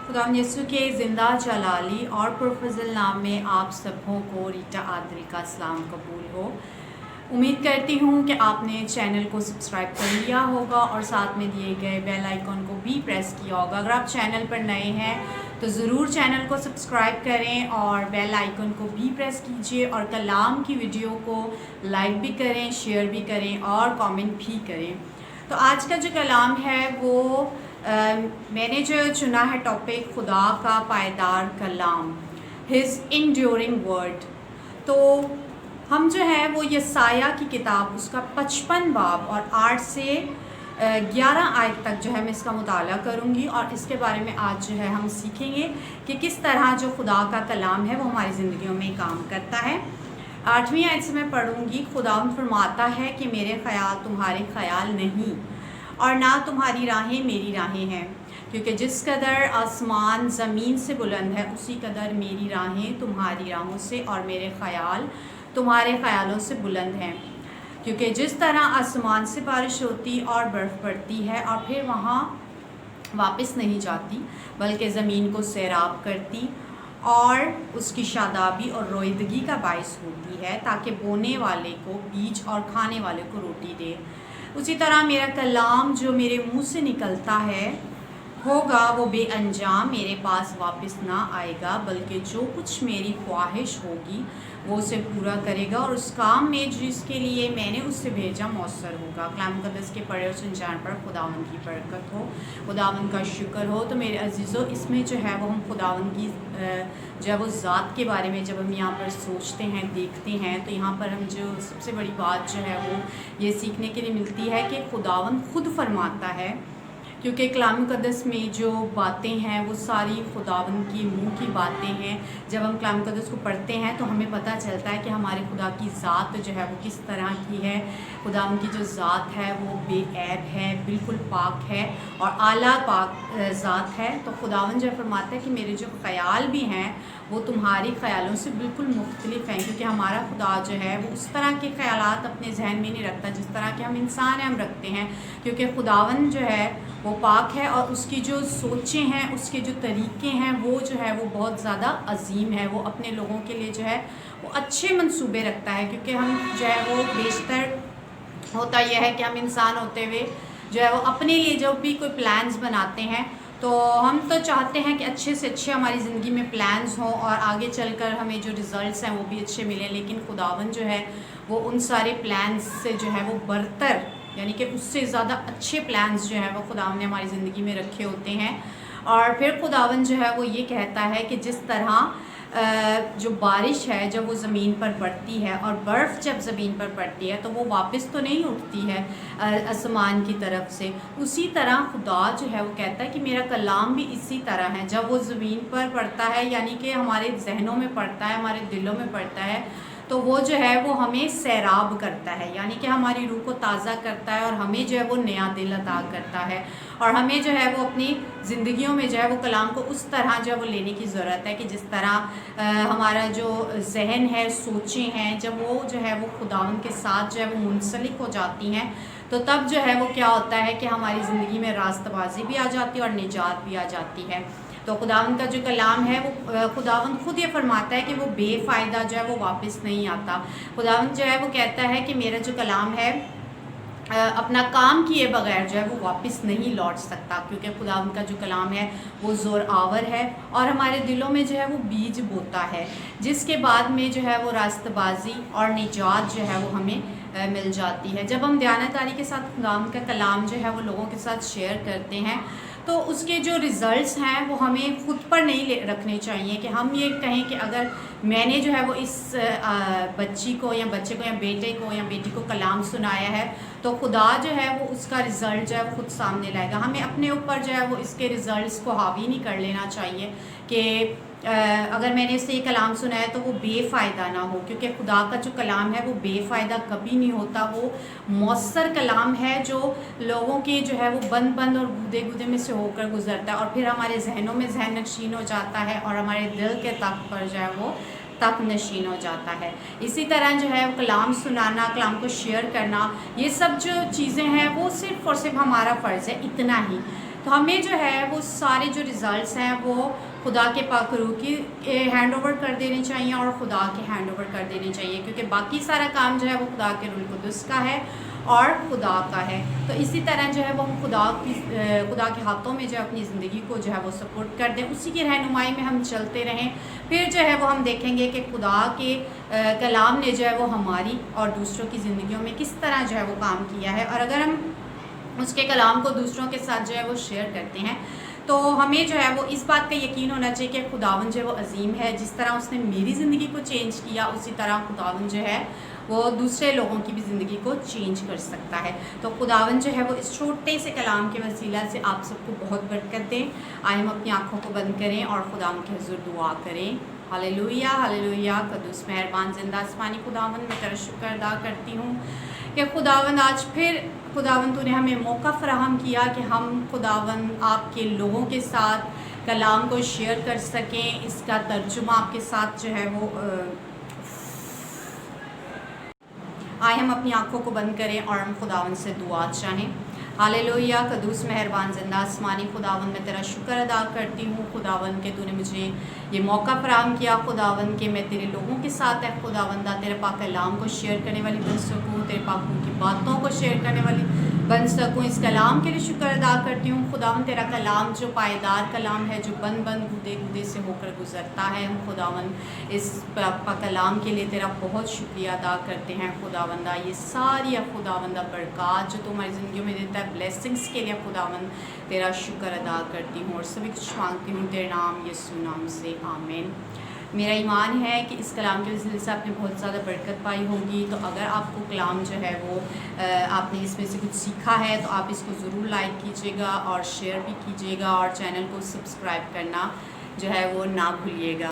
खुदा यीशु के ज़िंदा जलाली और पुरफज़ल नाम में आप सबों को रीटा आदरी का सलाम कबूल हो। उम्मीद करती हूँ कि आपने चैनल को सब्सक्राइब कर लिया होगा और साथ में दिए गए बेल आइकॉन को भी प्रेस किया होगा। अगर आप चैनल पर नए हैं तो ज़रूर चैनल को सब्सक्राइब करें और बेल आइकॉन को भी प्रेस कीजिए और कलाम की वीडियो को लाइक भी करें, शेयर भी करें और कमेंट भी करें। तो आज का जो कलाम है वो मैंने जो चुना है टॉपिक खुदा का पायदार कलाम, हिज इंड्योरिंग वर्ड। तो हम जो है वो यसाया की किताब उसका 55 बाब और 8 से 11 आयत तक जो है मैं इसका मुताला करूँगी और इसके बारे में आज जो है हम सीखेंगे कि किस तरह जो खुदा का कलाम है वो हमारी ज़िंदगियों में काम करता है। 8वीं आयत से मैं पढ़ूँगी। खुदा फरमाता है कि मेरे ख़याल तुम्हारे ख़याल नहीं और ना तुम्हारी राहें मेरी राहें हैं, क्योंकि जिस कदर आसमान ज़मीन से बुलंद है उसी कदर मेरी राहें तुम्हारी राहों से और मेरे ख़याल तुम्हारे ख़यालों से बुलंद हैं। क्योंकि जिस तरह आसमान से बारिश होती और बर्फ़ पड़ती है और फिर वहाँ वापस नहीं जाती बल्कि ज़मीन को सैराब करती और उसकी शादाबी और रोईदगी का बायस होती है ताकि बोने वाले को बीज और खाने वाले को रोटी दे, उसी तरह मेरा कलाम जो मेरे मुंह से निकलता है होगा वो बेअंजाम मेरे पास वापस ना आएगा, बल्कि जो कुछ मेरी ख्वाहिश होगी वो उसे पूरा करेगा और उस काम में जिसके लिए मैंने उससे भेजा मौसर होगा। कलाम मुक़द्दस के पढ़े और सुनचान पर खुदावन की बरकत हो, खुदावन का शुक्र हो। तो मेरे अजीज़ों, इसमें जो है वो हम खुदावन की जो है वो ज़ात के बारे में जब हम यहाँ पर सोचते हैं, देखते हैं, तो यहाँ पर हम जो सबसे बड़ी बात जो है वो ये सीखने के लिए मिलती है कि खुदावन खुद फरमाता है, क्योंकि कलाम मुक़द्दस में जो बातें हैं वो सारी खुदावन की मुंह की बातें हैं। जब हम कलाम मुक़द्दस को पढ़ते हैं तो हमें पता चलता है कि हमारे खुदा की ज़ात जो है वो किस तरह की है। खुदावन की जो ज़ात है वो बेऐब है, बिल्कुल पाक है और आला पाक ज़ात है। तो खुदावन जो फरमाता है कि मेरे जो ख़याल भी हैं वो तुम्हारे ख़यालों से बिल्कुल मुख्तलिफ हैं, क्योंकि हमारा खुदा जो है वो उस तरह के ख़यालात अपने जहन में नहीं रखता जिस तरह के हम इंसान हैं हम रखते हैं, क्योंकि खुदावन जो है वो पाक है और उसकी जो सोचें हैं, उसके जो तरीक़े हैं वो जो है वो बहुत ज़्यादा अजीम है। वो अपने लोगों के लिए जो है वो अच्छे मंसूबे रखता है, क्योंकि हम जो है वो बेशतर होता यह है कि हम इंसान होते हुए जो है वो अपने लिए जब भी कोई प्लान्स बनाते हैं तो हम तो चाहते हैं कि अच्छे से अच्छे हमारी ज़िंदगी में प्लान्स हों और आगे चलकर हमें जो रिज़ल्ट्स हैं वो भी अच्छे मिलें। लेकिन खुदावन जो है वो उन सारे प्लान्स से जो है वो बरतर, यानी कि उससे ज़्यादा अच्छे प्लान्स जो है वो खुदावन ने हमारी ज़िंदगी में रखे होते हैं। और फिर खुदावन जो है वो ये कहता है कि जिस तरह जो बारिश है जब वो ज़मीन पर पड़ती है और बर्फ़ जब ज़मीन पर पड़ती है तो वो वापस तो नहीं उठती है आसमान की तरफ से, उसी तरह खुदा जो है वो कहता है कि मेरा कलाम भी इसी तरह है। जब वो ज़मीन पर पड़ता है, यानी कि हमारे जहनों में पड़ता है, हमारे दिलों में पड़ता है, तो वो जो है वो हमें सैराब करता है, यानी कि हमारी रूह को ताज़ा करता है और हमें जो है वो नया दिल अता करता है। और हमें जो है वो अपनी ज़िंदगियों में जो है वो कलाम को उस तरह जो है वो लेने की ज़रूरत है कि जिस तरह हमारा जो जहन है, सोचें हैं, जब वो जो है वो खुदावन के साथ जो है वो मुंसलिक हो जाती हैं तो तब जो है वो क्या होता है कि हमारी ज़िंदगी में रास्तबाजी भी आ जाती है और निजात भी आ जाती है। तो खुदावन का जो कलाम है वो खुदावन खुद ये फरमाता है कि वो बेफ़ायदा जो है वो वापस नहीं आता। खुदावन जो है वो कहता है कि मेरा जो कलाम है अपना काम किए बगैर जो है वो वापस नहीं लौट सकता, क्योंकि खुदावन का जो कलाम है वो ज़ोर आवर है और हमारे दिलों में जो है वो बीज बोता है, जिसके बाद में जो है वो रास्तबाजी और निजात जो है वो हमें मिल जाती है। जब हम दयानतदारी के साथ खुदावन का कलाम जो है वो लोगों के साथ शेयर करते हैं तो उसके जो रिज़ल्ट्स हैं वो हमें ख़ुद पर नहीं रखने चाहिए कि हम ये कहें कि अगर मैंने जो है वो इस बच्ची को या बच्चे को या बेटे को या बेटी को कलाम सुनाया है तो खुदा जो है वो उसका रिज़ल्ट जो है वो ख़ुद सामने लाएगा। हमें अपने ऊपर जो है वो इसके रिज़ल्ट्स को हावी नहीं कर लेना चाहिए कि अगर मैंने इससे ये कलाम सुना है तो वो बेफ़ायदा ना हो, क्योंकि खुदा का जो कलाम है वो बेफ़ायदा कभी नहीं होता। वो मौसर कलाम है जो लोगों के जो है वो बंद बंद और गूदे गूदे में से होकर गुजरता है और फिर हमारे जहनों में जहन नशीन हो जाता है और हमारे दिल के तख्त पर जो है वो तक नशीन हो जाता है। इसी तरह जो है कलाम सुनाना, कलाम को शेयर करना, ये सब जो चीज़ें हैं वो सिर्फ़ और सिर्फ हमारा फ़र्ज़ है, इतना ही। تو ہمیں جو ہے وہ سارے جو رزلٹس ہیں وہ خدا کے پاک روح کی ہینڈ اوور کر دینے چاہیے اور خدا کے ہینڈ اوور کر دینے چاہیے، کیونکہ باقی سارا کام جو ہے وہ خدا کے روح القدس کا ہے اور خدا کا ہے۔ تو اسی طرح جو ہے وہ ہم خدا کے ہاتھوں میں جو ہے اپنی زندگی کو جو ہے وہ سپورٹ کر دیں، اسی کی رہنمائی میں ہم چلتے رہیں، پھر جو ہے وہ ہم دیکھیں گے کہ خدا کے کلام نے جو ہے وہ ہماری اور دوسروں کی زندگیوں میں کس طرح جو ہے وہ کام کیا ہے۔ اور اگر ہم اس کے کلام کو دوسروں کے ساتھ جو ہے وہ شیئر کرتے ہیں تو ہمیں جو ہے وہ اس بات کا یقین ہونا چاہیے کہ خداوند جو ہے وہ عظیم ہے، جس طرح اس نے میری زندگی کو چینج کیا اسی طرح خداوند جو ہے وہ دوسرے لوگوں کی بھی زندگی کو چینج کر سکتا ہے۔ تو خداوند جو ہے وہ اس چھوٹے سے کلام کے وسیلہ سے آپ سب کو بہت برکت دیں۔ آئے ہم اپنی آنکھوں کو بند کریں اور خداوند کے حضور دعا کریں۔ ہاللیلویہ ہاللیلویہ، قدوس مہربان زندہ آسمانی خداوند، میں تیرا شکر ادا کرتی ہوں کہ خداوند آج پھر خداوند تو نے ہمیں موقع فراہم کیا کہ ہم خداوند آپ کے لوگوں کے ساتھ کلام کو شیئر کر سکیں، اس کا ترجمہ آپ کے ساتھ جو ہے وہ آئے ہم اپنی آنکھوں کو بند کریں اور ہم خداوند سے دعا چاہیں۔ ہاللیلویہ، قدوس مہربان زندہ آسمانی خداوند، میں تیرا شکر ادا کرتی ہوں خداوند کہ تو نے مجھے یہ موقع فراہم کیا خداوند کہ میں تیرے لوگوں کے ساتھ ہے خداوندہ تیرے پاک کلام کو شیئر کرنے والی بن سکوں، تیرے پاک کی باتوں کو شیئر کرنے والی بن سکوں۔ اس کلام کے لیے شکر ادا کرتی ہوں خداوند، تیرا کلام جو پائیدار کلام ہے، جو بند گودے گودے سے ہو کر گزرتا ہے، ہم خداوند اس پاک کلام کے لیے تیرا بہت شکریہ ادا کرتے ہیں خداوندہ۔ یہ ساری خداوندہ برکات جو تمہاری زندگیوں میں دیتا ہے، بلیسنگس کے لیے خداوند تیرا شکر ادا کرتی ہوں اور سبھی کچھ مانگتی ہوں تیرے نام یسوع نام سے، آمین۔ میرا ایمان ہے کہ اس کلام کے وسیلے سے آپ نے بہت زیادہ برکت پائی ہوگی۔ تو اگر آپ کو کلام جو ہے وہ آپ نے اس میں سے کچھ سیکھا ہے تو آپ اس کو ضرور لائک کیجیے گا اور شیئر بھی کیجیے گا اور چینل کو سبسکرائب کرنا جو ہے وہ نہ بھولیے گا۔